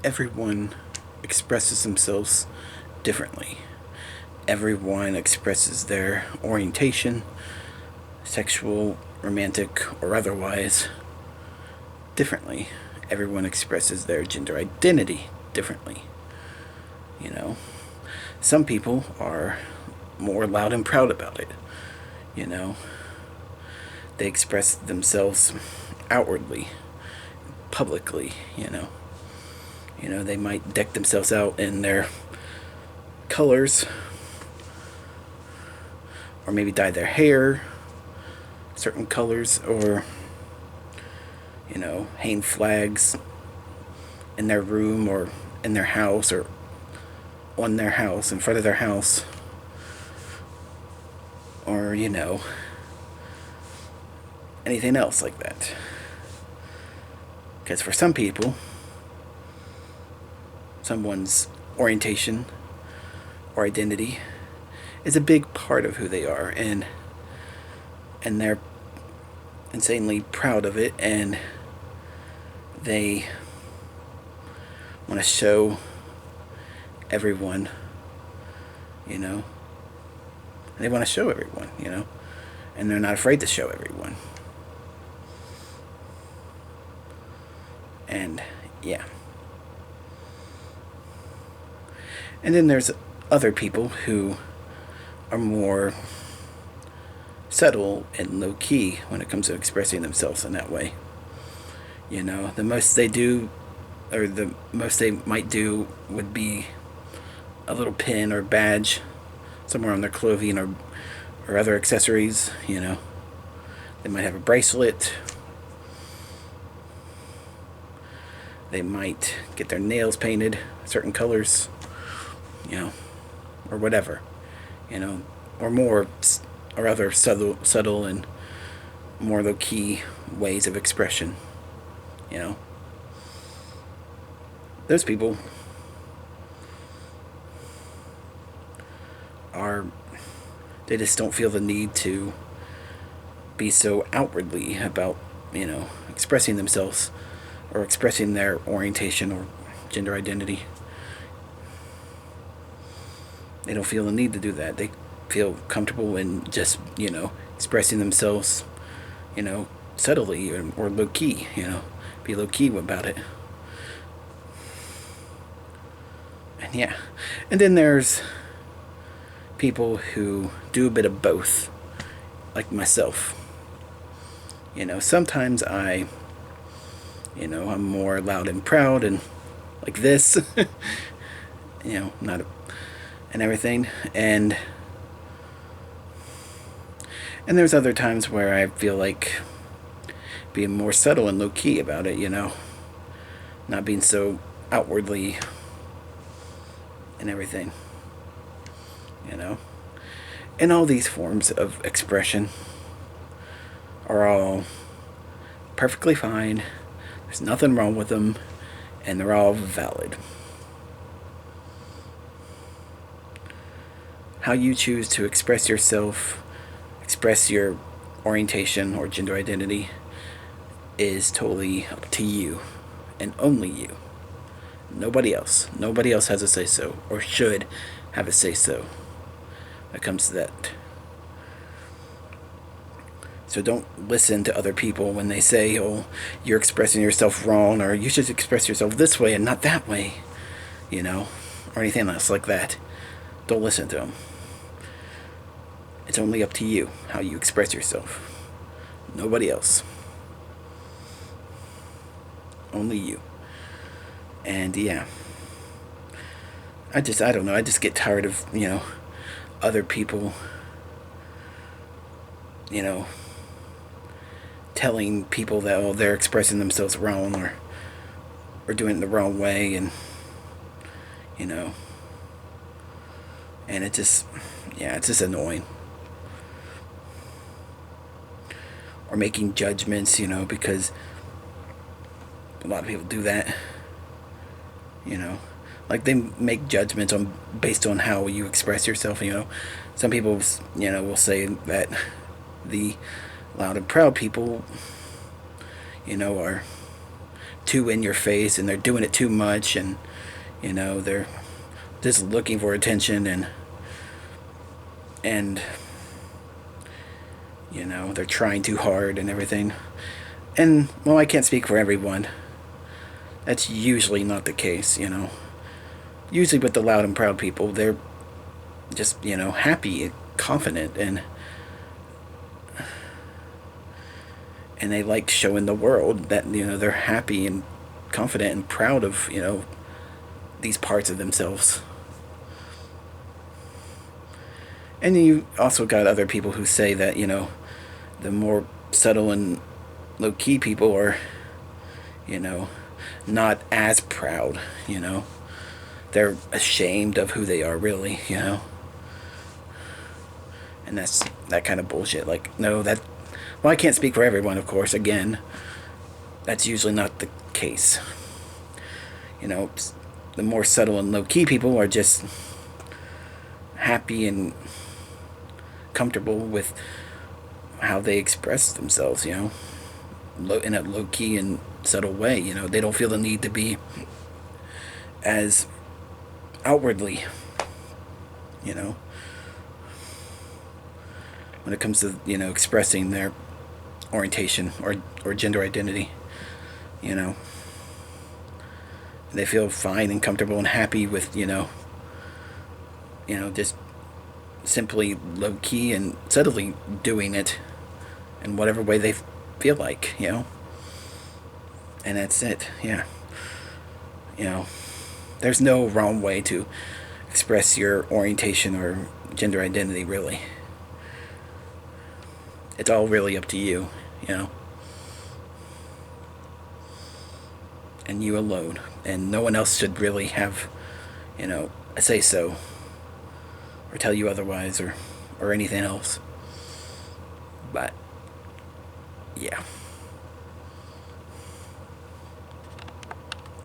everyone expresses themselves differently. Everyone expresses their orientation, sexual, romantic, or otherwise, differently. Everyone expresses their gender identity differently. You know, some people are more loud and proud about it. You know, they express themselves outwardly, publicly. They might deck themselves out in their colors, or maybe dye their hair certain colors, or hang flags in their room or in their house or on their house, in front of their house, or anything else like that. Because for some people, someone's orientation or identity is a big part of who they are, and they're insanely proud of it, and they want to show everyone, they want to show everyone, and they're not afraid to show everyone. And yeah. And then there's other people who are more subtle and low key when it comes to expressing themselves in that way. The most they do, or the most they might do, would be a little pin or badge somewhere on their clothing, or other accessories. They might have a bracelet. They might get their nails painted certain colors, or whatever, or more, or other subtle and more low key ways of expression. Those people they just don't feel the need to be so outwardly about, expressing themselves or expressing their orientation or gender identity. They don't feel the need to do that. They feel comfortable in just, expressing themselves, subtly, or low key, be low key about it. And yeah. And then there's people who do a bit of both, like myself. Sometimes I'm more loud and proud and like this, not and everything. And there's other times where I feel like being more subtle and low key about it, not being so outwardly and everything, And all these forms of expression are all perfectly fine. There's nothing wrong with them, and they're all valid. How you choose to express yourself, express your orientation or gender identity, is totally up to you, and only you. Nobody else. Nobody else has a say-so, or should have a say-so when it comes to that. So don't listen to other people when they say, oh, you're expressing yourself wrong, or you should express yourself this way and not that way, or anything else like that. Don't listen to them. It's only up to you how you express yourself. Nobody else. Only you. And yeah. I don't know. I just get tired of, other people, telling people that, oh, they're expressing themselves wrong, or doing it the wrong way, and and it's just annoying. Or making judgments, because a lot of people do that, like they make judgments based on how you express yourself. Some people, will say that the loud and proud people, are too in your face, and they're doing it too much, and they're just looking for attention, and they're trying too hard and everything. And well, I can't speak for everyone. That's usually not the case. Usually with the loud and proud people, they're just happy and confident, and they like showing the world that they're happy and confident and proud of these parts of themselves. And you also got other people who say that the more subtle and low key people are not as proud. They're ashamed of who they are, really. And that's that kind of bullshit. Like, no, well, I can't speak for everyone, of course. Again, that's usually not the case. The more subtle and low key people are just happy and comfortable with how they express themselves, in a low key and subtle way. They don't feel the need to be as outwardly, when it comes to expressing their orientation or gender identity. They feel fine and comfortable and happy with just simply low key and subtly doing it in whatever way they feel like. And that's it. Yeah. There's no wrong way to express your orientation or gender identity, really. It's all really up to you. And you alone. And no one else should really have, a say so, or tell you otherwise, or anything else. But, yeah.